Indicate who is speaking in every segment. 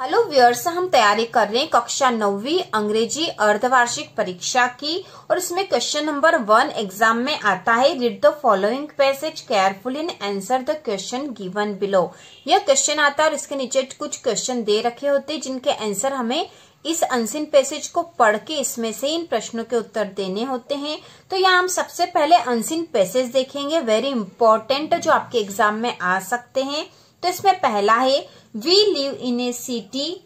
Speaker 1: Hello viewers, हम तैयारी कर रहे हैं कक्षा 9वीं अंग्रेजी अर्धवार्षिक परीक्षा की और इसमें क्वेश्चन नंबर 1 एग्जाम में आता है। Read the following passage careful in answer the question given below. यह क्वेश्चन आता है और इसके नीचे कुछ क्वेश्चन दे रखे होते हैं जिनके आंसर हमें इस अनसीन पैसेज को पढ़ के इसमें से इन प्रश्नों के उत्तर देने होते हैं। तो यहाँ हम सबसे पहले अनसीन पैसेज देखेंगे, वेरी इंपॉर्टेंट, जो आपके एग्जाम में आ सकते हैं। तो इसमें पहला है we live in a city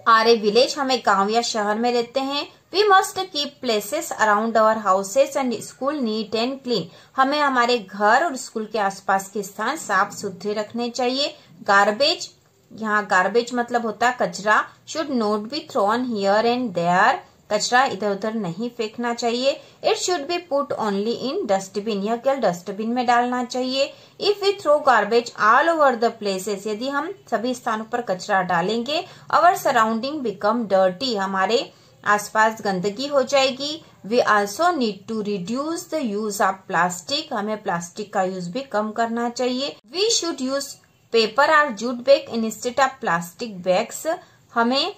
Speaker 1: or a village, हम एक गांव या शहर में रहते हैं। We must keep places around our houses and school neat and clean, हमें हमारे घर और स्कूल के आसपास के स्थान साफ सुथरे रखने चाहिए। गार्बेज, यहाँ गार्बेज मतलब होता है कचरा, should not be thrown here and there, कचरा इधर उधर नहीं फेंकना चाहिए। It should be put only in dustbin, यह केवल डस्टबिन में डालना चाहिए। If we throw garbage all over the places, यदि हम सभी स्थानों पर कचरा डालेंगे, अवर सराउंडिंग बिकम डर्टी, हमारे आसपास गंदगी हो जाएगी। We also need to reduce the use of plastic, हमें प्लास्टिक का यूज भी कम करना चाहिए। वी शुड यूज पेपर और jute bag instead of plastic bags, हमें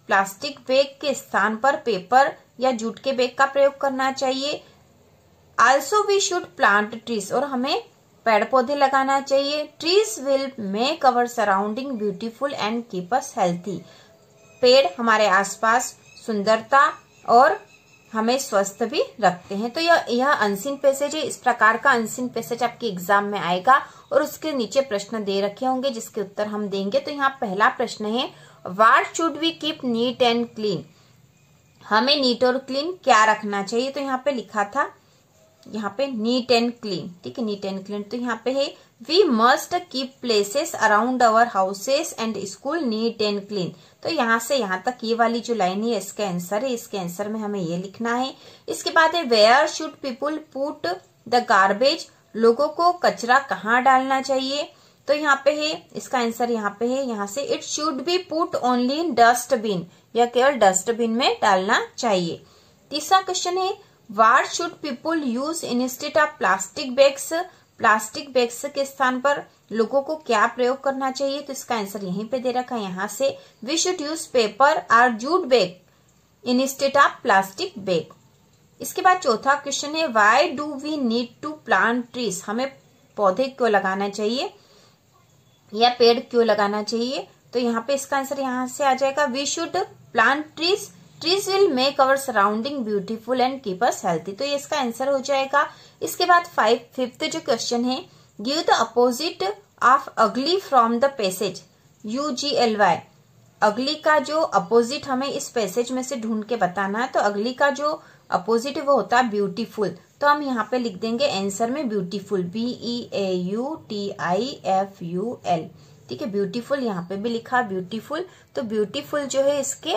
Speaker 1: प्लास्टिक बैग के स्थान पर पेपर या जूट के बैग का प्रयोग करना चाहिए। Also we should plant trees, और हमें पेड़ पौधे लगाना चाहिए। Trees will make our surrounding beautiful and keep us healthy, पेड़ हमारे आसपास सुंदरता और हमें स्वस्थ भी रखते हैं। तो यह अनसीन पैसेज है। इस प्रकार का अनसीन पैसेज आपके एग्जाम में आएगा और उसके नीचे प्रश्न दे रखे होंगे जिसके उत्तर हम देंगे। तो यहाँ पहला प्रश्न है, what should we keep neat and clean, हमें नीट और क्लीन क्या रखना चाहिए। तो यहाँ पे लिखा था, यहाँ पे नीट एंड क्लीन, ठीक है, नीट एंड क्लीन। तो यहाँ पे है we must keep places around our houses and school neat and clean. तो यहाँ से यहाँ तक ये वाली जो लाइन है इसका आंसर है, इसके आंसर में हमें ये लिखना है। इसके बाद है where should people put the garbage, लोगों को कचरा कहाँ डालना चाहिए। तो यहाँ पे है, इसका आंसर यहाँ पे है, यहाँ से it should be put only in dustbin, यह केवल डस्टबिन में डालना चाहिए। तीसरा क्वेश्चन है, what should people use instead of plastic bags, plastic bags के स्थान पर लोगों को क्या प्रयोग करना चाहिए। तो इसका आंसर यहीं पे दे रखा है, यहाँ से वी शुड यूज पेपर और jute bag instead of plastic bag. इसके बाद चौथा क्वेश्चन है, why do we need to plant trees, हमें पौधे क्यों लगाना चाहिए या पेड़ क्यों लगाना चाहिए। तो यहाँ पे इसका आंसर यहाँ से आ जाएगा, we should plant trees, trees will make our surrounding beautiful and keep us healthy. तो ये इसका आंसर हो जाएगा। इसके बाद फिफ्थ जो क्वेश्चन है, गिव द अपोजिट ऑफ अगली फ्रॉम द पैसेज, UGLY, अगली का जो अपोजिट हमें इस पैसेज में से ढूंढ के बताना है। तो अगली का जो अपोजिट है वो होता है ब्यूटीफुल, तो हम यहाँ पे लिख देंगे आंसर में ब्यूटीफुल, BEAUTIFUL, ठीक है, ब्यूटीफुल यहाँ पे भी लिखा ब्यूटीफुल। तो ब्यूटीफुल जो है इसके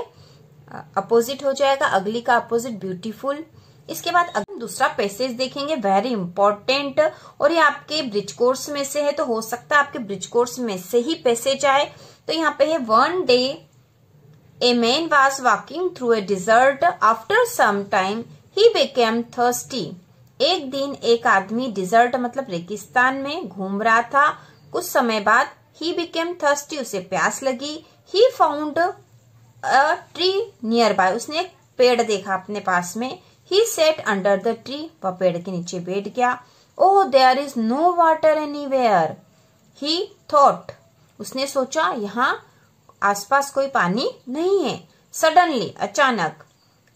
Speaker 1: अपोजिट हो जाएगा, अगली का अपोजिट ब्यूटीफुल। इसके बाद अगर दूसरा पैसेज देखेंगे, वेरी इंपॉर्टेंट, और ये आपके ब्रिज कोर्स में से है, तो हो सकता है आपके ब्रिज कोर्स में से ही पैसेज आए। तो यहाँ पे है, one day a man was walking through a desert, after some time he became thirsty, एक दिन एक आदमी डिजर्ट मतलब रेगिस्तान में घूम रहा था, कुछ समय बाद ही बिकेम थर्स्टी, उसे प्यास लगी। He found a tree near by, उसने एक पेड़ देखा अपने पास में। He sat under the tree, वह पेड़ के नीचे बैठ गया। Oh there is no water anywhere, he thought, उसने सोचा यहाँ आसपास कोई पानी नहीं है। सडनली, अचानक,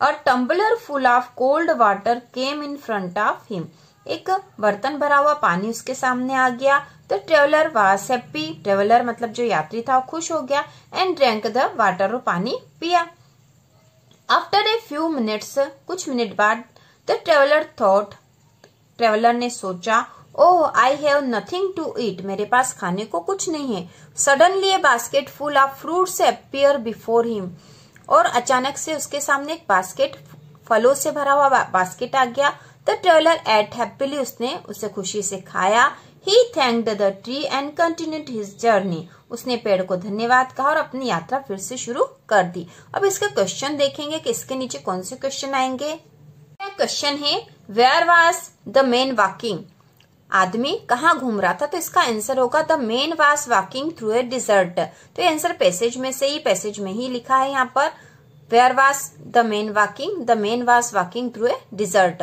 Speaker 1: a tumbler full of cold water came in front of him, एक बर्तन भरा हुआ पानी उसके सामने आ गया। The traveller was happy, traveller मतलब जो यात्री था वो खुश हो गया। एंड ड्रैंक द वाटर, वो पानी पिया। आफ्टर ए फ्यू मिनट्स, कुछ मिनट बाद, द ट्रेवलर थॉट, ट्रेवलर ने सोचा, oh I have nothing to eat, मेरे पास खाने को कुछ नहीं है। Suddenly a basket full of fruits appear before him, और अचानक से उसके सामने एक बास्केट, फलों से भरा हुआ बास्केट आ गया। द ट्रेवलर एट हैप्पीली, उसने उसे खुशी से खाया। He thanked the tree and continued his journey, उसने पेड़ को धन्यवाद कहा और अपनी यात्रा फिर से शुरू कर दी। अब इसका क्वेश्चन देखेंगे कि इसके नीचे कौन से क्वेश्चन आएंगे। क्वेश्चन है, where was the man walking, आदमी कहाँ घूम रहा था, तो इसका आंसर होगा the man was walking through a desert. तो ये आंसर पैसेज में ही लिखा है यहाँ पर, where was the man walking, the man was walking through a desert.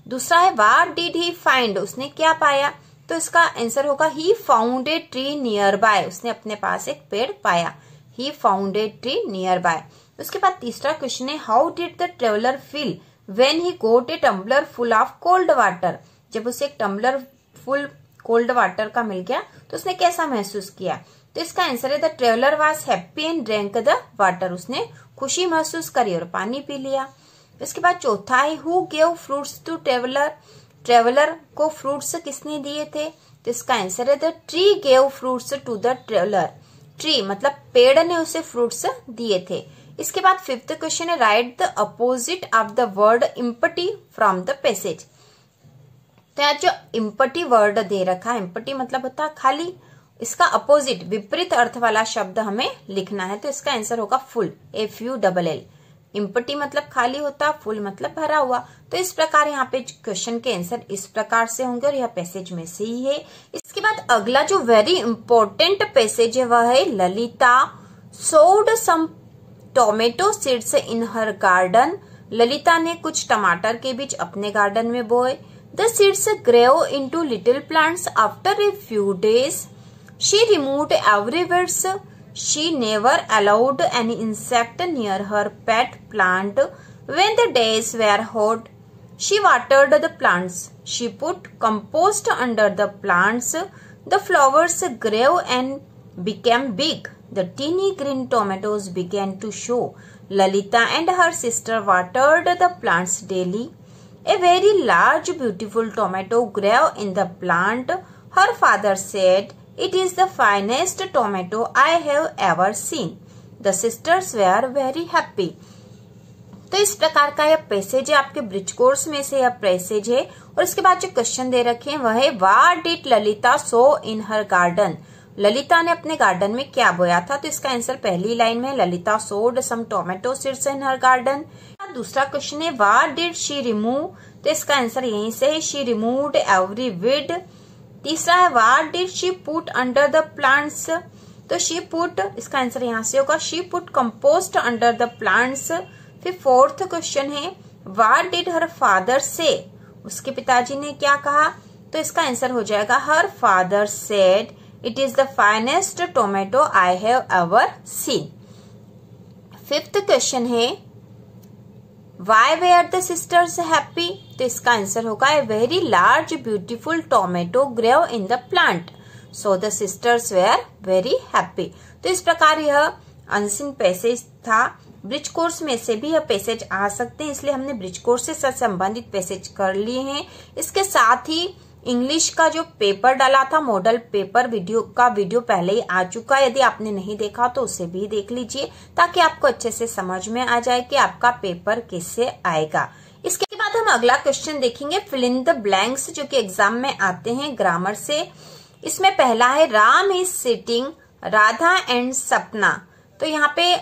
Speaker 1: दूसरा है व्हाट डिड ही फाइंड, उसने क्या पाया, तो इसका आंसर होगा he found a tree near by, उसने अपने पास एक पेड़ पाया, he found a tree near by. उसके बाद तीसरा क्वेश्चन है how did the traveller feel when he got a tumbler full of cold water, जब उसे एक टम्बलर फुल कोल्ड वाटर का मिल गया तो उसने कैसा महसूस किया, तो इसका आंसर है the traveller was happy and drank the water, उसने खुशी महसूस करी और पानी पी लिया। इसके बाद चौथा है who gave fruits to traveller, traveller को फ्रूट्स किसने दिए थे, तो इसका आंसर है the tree gave fruits to the traveller, tree मतलब पेड़ ने उसे फ्रूट्स दिए थे। इसके बाद फिफ्थ क्वेश्चन है write the opposite of the word empty from the passage. तो यहाँ जो एम्प्टी वर्ड दे रखा है, एम्प्टी मतलब होता है खाली, इसका अपोजिट विपरीत अर्थ वाला शब्द हमें लिखना है, तो इसका आंसर होगा फुल, FULL। एम्प्टी मतलब खाली होता, फुल मतलब भरा हुआ। तो इस प्रकार यहाँ पे क्वेश्चन के आंसर इस प्रकार से होंगे और यह पैसेज में से ही है। इसके बाद अगला जो वेरी इंपॉर्टेंट पैसेज है वह है Lalita sowed some tomato seeds in her garden, Lalita ने कुछ टमाटर के बीज अपने गार्डन में बोए। The seeds grew into little plants after a few days, she removed every weeds, she never allowed any insect near her pet plant. When the days were hot, she watered the plants. She put compost under the plants. The flowers grew and became big. The teeny green tomatoes began to show. Lalita and her sister watered the plants daily. A very large, beautiful tomato grew in the plant. Her father said, "It is the finest tomato I have ever seen." The sisters were very happy. तो इस प्रकार का यह passage है, आपके bridge course में से यह पैसेज है। और इसके बाद जो क्वेश्चन दे रखे हैं वह है what did Lalita so in her garden, Lalita ने अपने गार्डन में क्या बोया था, तो इसका आंसर पहली लाइन में Lalita sowed some tomato seeds in her garden. दूसरा क्वेश्चन है व्हाट डिड शी रिमूव, तो इसका आंसर यहीं से है शी रिमूव्ड एवरी वीड। तीसरा है what did she put under the plants, तो शी पुट, इसका आंसर यहाँ से होगा she put compost under the plants. फिर फोर्थ क्वेश्चन है व्हाट डिड हर फादर से, उसके पिताजी ने क्या कहा, तो इसका आंसर हो जाएगा her father said it is the finest tomato I have ever seen. Fifth question is why were the sisters happy, तो इसका आंसर होगा a very large beautiful tomato grew in the plant, so the sisters were very happy. तो इस प्रकार यह unseen passage था। Bridge course में से भी यह पैसेज आ सकते हैं, इसलिए हमने ब्रिज कोर्स से संबंधित पैसेज कर लिए हैं। इसके साथ ही इंग्लिश का जो पेपर डाला था मॉडल पेपर वीडियो पहले ही आ चुका है, यदि आपने नहीं देखा तो उसे भी देख लीजिए ताकि आपको अच्छे से समझ में आ जाए कि आपका पेपर किससे आएगा। इसके बाद हम अगला क्वेश्चन देखेंगे फिल इन द ब्लैंक्स, जो कि एग्जाम में आते हैं ग्रामर से। इसमें पहला है Ram is sitting Radha and सपना, तो यहाँ पे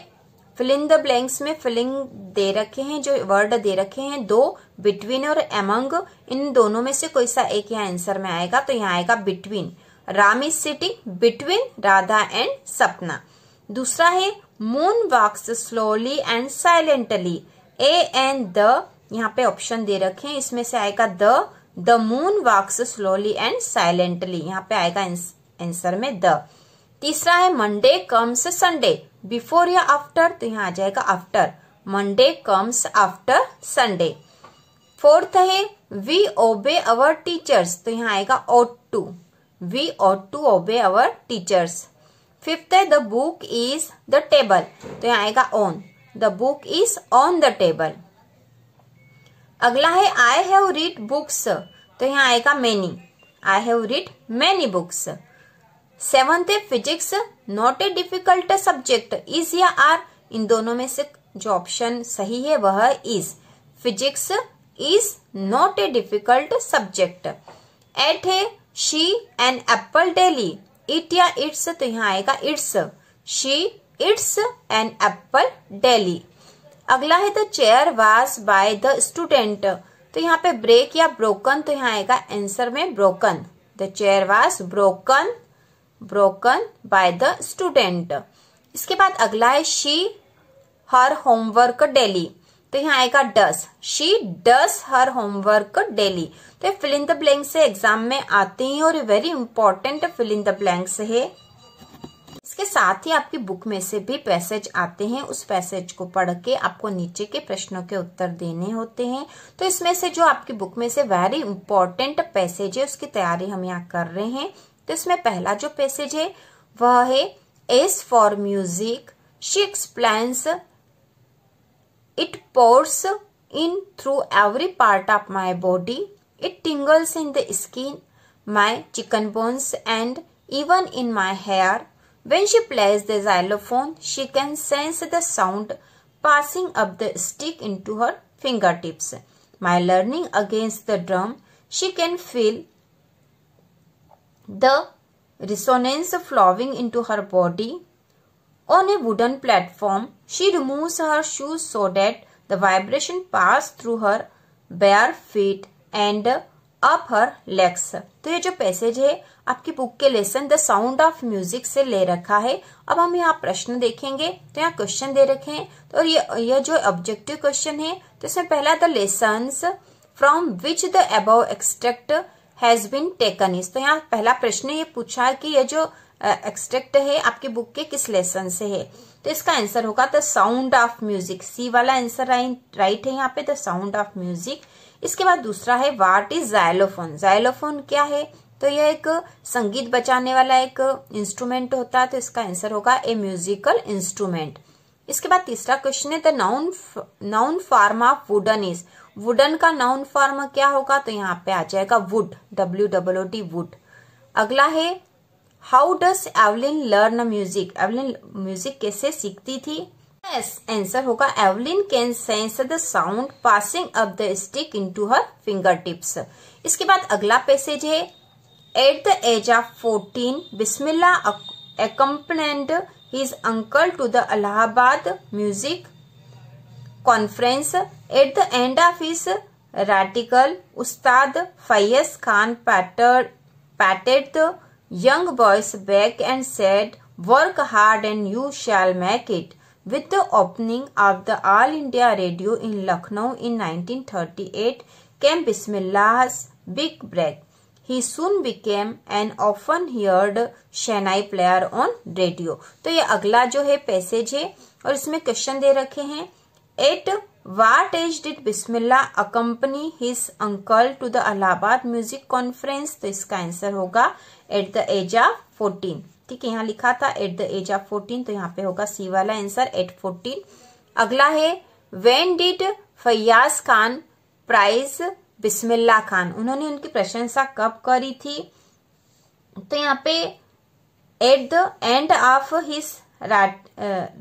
Speaker 1: फिल इन द ब्लैंक्स में फिलिंग दे रखे हैं, जो वर्ड दे रखे हैं दो, बिटवीन और एमंग, इन दोनों में से कोई सा एक यहाँ आंसर में आएगा, तो यहाँ आएगा between. Ram is sitting between Radha and Sapna. दूसरा है moon walks slowly and silently, a and the, यहाँ पे ऑप्शन दे रखे हैं, इसमें से आएगा the moon walks slowly and silently, यहाँ पे आएगा आंसर में द। तीसरा है मंडे कम्स संडे बिफोर या आफ्टर, तो यहाँ आ जाएगा after, Monday comes after Sunday. Fourth है वी ओबे अवर टीचर्स, तो यहाँ आएगा ought to, we ought to obey our teachers. Fifth है the book is the table, तो यहाँ आएगा on, the book is on the table. अगला है आई हैव रीड बुक्स, तो यहाँ आएगा many, I have read many books. Seventh है physics not a difficult subject, is या आर, इन दोनों में से जो ऑप्शन सही है वह is, physics is not a difficult subject. Eight है she an Apple daily, it या इट्स, तो यहाँ आएगा it's, she it's an apple daily. अगला है the chair was by the student, तो यहाँ पे ब्रेक या ब्रोकन, तो यहाँ आएगा आंसर में broken, the chair was broken by the student. इसके बाद अगला है शी हर होमवर्क डेली, तो यहाँ आएगा does, she does her homework daily. तो फिल इन द ब्लैंक्स से एग्जाम में आते हैं और very important fill in the blanks है। इसके साथ ही आपकी बुक में से भी पैसेज आते हैं, उस पैसेज को पढ़ के आपको नीचे के प्रश्नों के उत्तर देने होते हैं। तो इसमें से जो आपकी बुक में से वेरी इंपॉर्टेंट पैसेज है उसकी तैयारी हम यहाँ कर रहे हैं। तो इसमें पहला जो पैसेज है वह है S for music, she explains It pours in through every part of my body. It tingles in the skin, my chicken bones, and even in my hair. When she plays the xylophone, she can sense the sound passing up the stick into her fingertips. My learning against the drum, she can feel the resonance flowing into her body. On a wooden platform, she removes her shoes so that the vibration pass through her bare feet and up her legs. तो ये जो passage है आपकी book के lesson the sound of music से ले रखा है। अब हम यहाँ प्रश्न देखेंगे, तो यहाँ क्वेश्चन दे रखे हैं, तो ये जो ऑब्जेक्टिव क्वेश्चन है, तो इसमें पहला the lessons from which the above extract has been taken is. तो यहाँ पहला प्रश्न ये पूछा है कि ये जो एक्सट्रैक्ट है आपकी बुक के किस लेसन से है। तो इसका आंसर होगा द साउंड ऑफ म्यूजिक, सी वाला आंसर राइट है यहाँ पे, द साउंड ऑफ म्यूजिक। इसके बाद दूसरा है व्हाट इज जाइलोफोन, जाइलोफोन क्या है, तो यह एक संगीत बजाने वाला एक इंस्ट्रूमेंट होता है, तो इसका आंसर होगा ए म्यूजिकल इंस्ट्रूमेंट। इसके बाद तीसरा क्वेश्चन है the noun form of wooden is, wooden का नाउन फॉर्म क्या होगा, तो यहाँ पे आ जाएगा वुड, WOOD वुड। अगला है how does Evelyn learn music, Evelyn music कैसे सीखती थी, आंसर होगा Evelyn can sense the sound passing up the stick into her finger tips. इसके बाद अगला पैसेज है at the age of 14 Bismillah accompanied his uncle to the Allahabad music conference. At the end of his radical, Ustad Fayez Khan patted the young boy's back and said, "Work hard and you shall make it." With the opening of the All India Radio in Lucknow in 1938 came Bismillah's big break. He soon became an often heard shehnai player on radio. तो ये अगला जो है passage है और इसमें question दे रखे हैं At what age did Bismillah accompany his uncle to the Allahabad music conference? तो इसका आंसर होगा at the age of 14. ठीक है, यहाँ लिखा था at the age of 14, तो यहाँ पे होगा सी वाला आंसर at 14. अगला है when did Faiyaz Khan praise Bismillah Khan, उन्होंने उनकी प्रशंसा कब करी थी, तो यहाँ पे at the end of his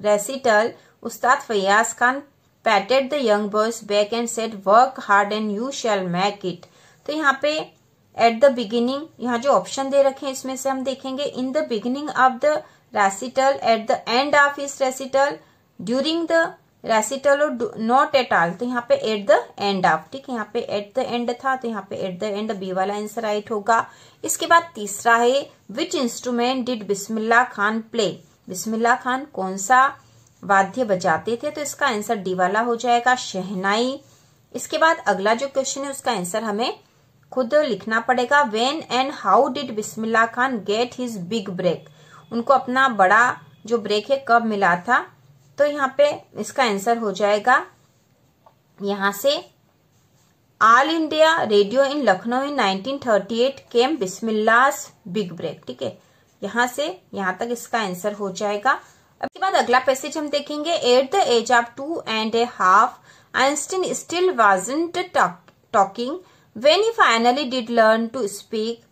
Speaker 1: recital Ustad Faiyaz Khan patted the young boys back and said work hard and you shall make it. तो यहाँ पे एट द बिगिनिंग, यहाँ जो ऑप्शन दे रखे हैं इसमें से हम देखेंगे in the beginning of the recital, eight the end of his recital, during the recital और नॉट एट ऑल, तो यहाँ पे एट द एंड ऑफ। ठीक है, यहाँ पे एट द एंड था तो यहाँ पे एट द एंड बी वाला आंसर राइट होगा। इसके बाद तीसरा है which instrument did Bismillah Khan play, Bismillah Khan कौन सा वाद्य बजाते थे, तो इसका आंसर डी वाला हो जाएगा शहनाई। इसके बाद अगला जो क्वेश्चन है उसका आंसर हमें खुद लिखना पड़ेगा when and how did Bismillah Khan get his big break, उनको अपना बड़ा जो ब्रेक है कब मिला था, तो यहाँ पे इसका आंसर हो जाएगा यहां से ऑल इंडिया रेडियो इन लखनऊ इन 1938 केम बिस्मिल्लाह's बिग ब्रेक। ठीक है, यहां से यहां तक इसका आंसर हो जाएगा। अब के बाद अगला पैसेज हम देखेंगे at the age of 2.5 Einstein still wasn't talking when he finally did learn to speak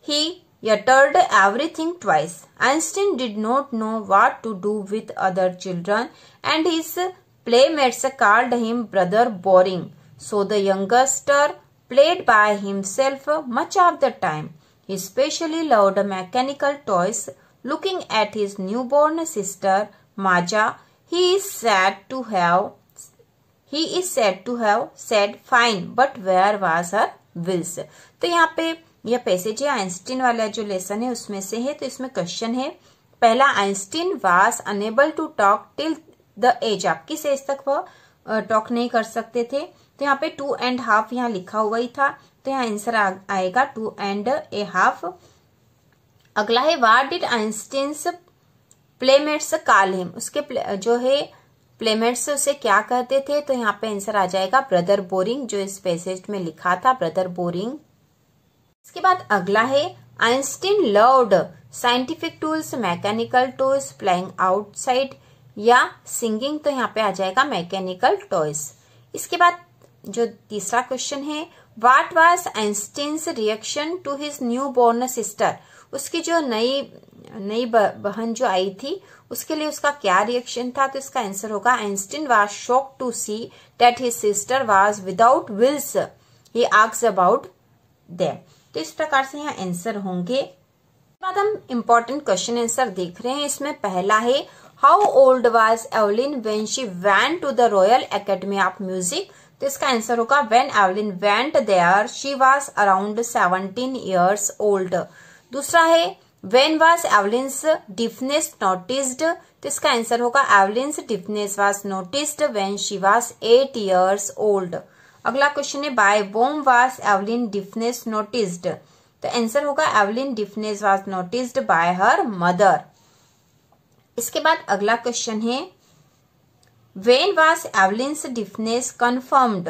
Speaker 1: he uttered everything twice. Einstein did not know what to do with other children and his playmates called him brother boring. So the youngster played by himself much of the time. He especially loved mechanical toys. Looking at his newborn sister Maja, he is said to have said, "Fine, but where was her wheels?" तो यहाँ पे यह passage है Einstein वाला जो lesson है उसमें से है। तो इसमें क्वेश्चन है पहला, Einstein was unable to talk till the age, आप किस एज तक वह टॉक नहीं कर सकते थे। तो यहाँ पे 2.5 यहाँ लिखा हुआ ही था, तो यहाँ आंसर आएगा 2.5। अगला है what did Einstein's playmates call him, उसके जो है प्लेमेट्स उसे क्या कहते थे। तो यहाँ पे आंसर आ जाएगा ब्रदर बोरिंग, जो इस पैसेज में लिखा था ब्रदर बोरिंग। इसके बाद अगला है Einstein loved scientific tools, mechanical toys, playing outside या सिंगिंग। तो यहाँ पे आ जाएगा मैकेनिकल टॉयज। इसके बाद जो तीसरा क्वेश्चन है what was Einstein's reaction to his new born sister, उसकी जो नई बहन जो आई थी उसके लिए उसका क्या रिएक्शन था। तो इसका आंसर होगा Einstein was shocked to see that his sister was without wheels, he asked about them. तो इस प्रकार से यहाँ आंसर होंगे। बाद हम इम्पोर्टेंट क्वेश्चन आंसर देख रहे हैं। इसमें पहला है how old was Evelyn when she went to the Royal Academy of Music. तो इसका आंसर होगा when Evelyn went there she was around 17 years old। दूसरा है when was Evelyn's deafness noticed. तो इसका आंसर होगा Evelyn's deafness was noticed when she was 8 years old। अगला question है by whom was Evelyn deafness noticed. तो answer होगा Evelyn deafness was noticed by her mother. इसके बाद अगला क्वेश्चन है when was Evelyn's deafness confirmed.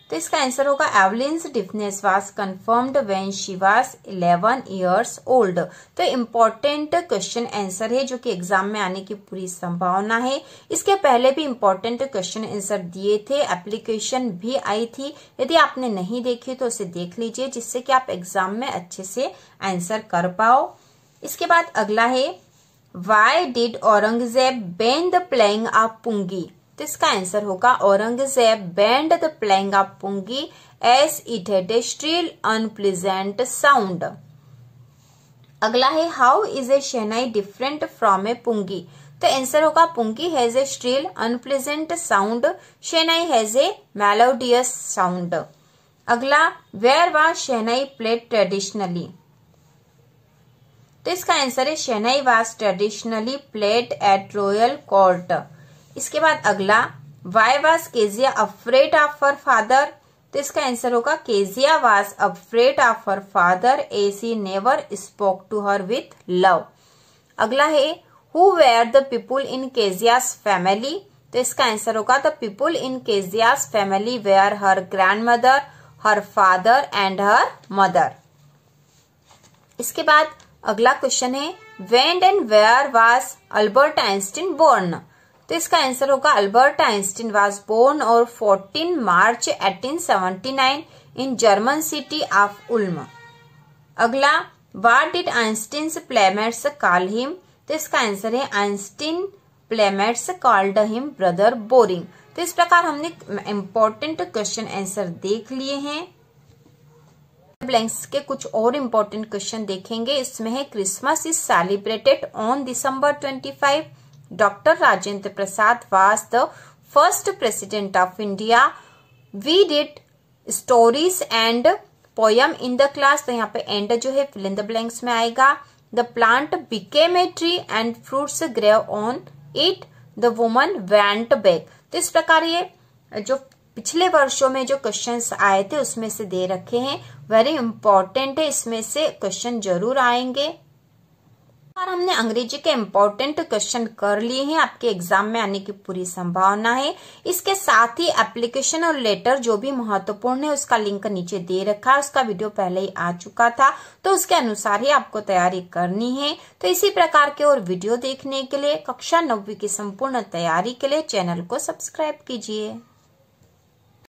Speaker 1: तो इसका आंसर होगा Evelyn's deafness was confirmed when she was 11 years old। तो इम्पोर्टेंट क्वेश्चन आंसर है जो कि एग्जाम में आने की पूरी संभावना है। इसके पहले भी इम्पोर्टेंट क्वेश्चन आंसर दिए थे, एप्लीकेशन भी आई थी। यदि आपने नहीं देखी तो उसे देख लीजिए, जिससे कि आप एग्जाम में अच्छे से आंसर कर पाओ। इसके बाद अगला है why did Aurangzeb ban the playing of pungi. तो इसका आंसर होगा Aurangzeb banned the playing of pungi as it had a shrill unpleasant sound. अगला है how is a shehnai different from a pungi. तो आंसर होगा pungi has a shrill unpleasant sound, shehnai has a melodious sound. अगला where was shehnai played traditionally. तो इसका answer है shehnai was traditionally played at royal court. इसके बाद अगला why was Kezia afraid of her father. तो इसका आंसर होगा Kezia was afraid of her father as he never spoke to her with love. अगला है who were the people in Kezia's family. तो इसका आंसर होगा the people in Kezia's family were her grandmother, her father and her mother. इसके बाद अगला question है when and where was Albert Einstein born. तो इसका आंसर होगा अल्बर्ट आइंस्टीन वाज बोर्न और 14 March 1879 in German city of Ulm. अगला what did Einstein's playmates call him. तो इसका आंसर है Einstein playmates called him brother boring. तो इस प्रकार हमने इम्पोर्टेंट क्वेश्चन आंसर देख लिए हैं। ब्लैंक्स के कुछ और इम्पोर्टेंट क्वेश्चन देखेंगे। इसमें है Christmas is celebrated on December 25। Dr. Rajendra Prasad was the first president of India. We did stories and poem in the class। तो यहाँ पे end जो है fill in the blanks में आएगा। The plant became a tree and fruits grew on it. The woman went back। तो इस प्रकार ये जो पिछले वर्षों में जो क्वेश्चंस आए थे उसमें से दे रखे हैं, वेरी इंपॉर्टेंट है, इसमें से क्वेश्चन जरूर आएंगे। और हमने अंग्रेजी के इम्पोर्टेंट क्वेश्चन कर लिए हैं, आपके एग्जाम में आने की पूरी संभावना है। इसके साथ ही एप्लीकेशन और लेटर जो भी महत्वपूर्ण है उसका लिंक नीचे दे रखा है, उसका वीडियो पहले ही आ चुका था, तो उसके अनुसार ही आपको तैयारी करनी है। तो इसी प्रकार के और वीडियो देखने के लिए कक्षा 9वीं की संपूर्ण तैयारी के लिए चैनल को सब्सक्राइब कीजिए।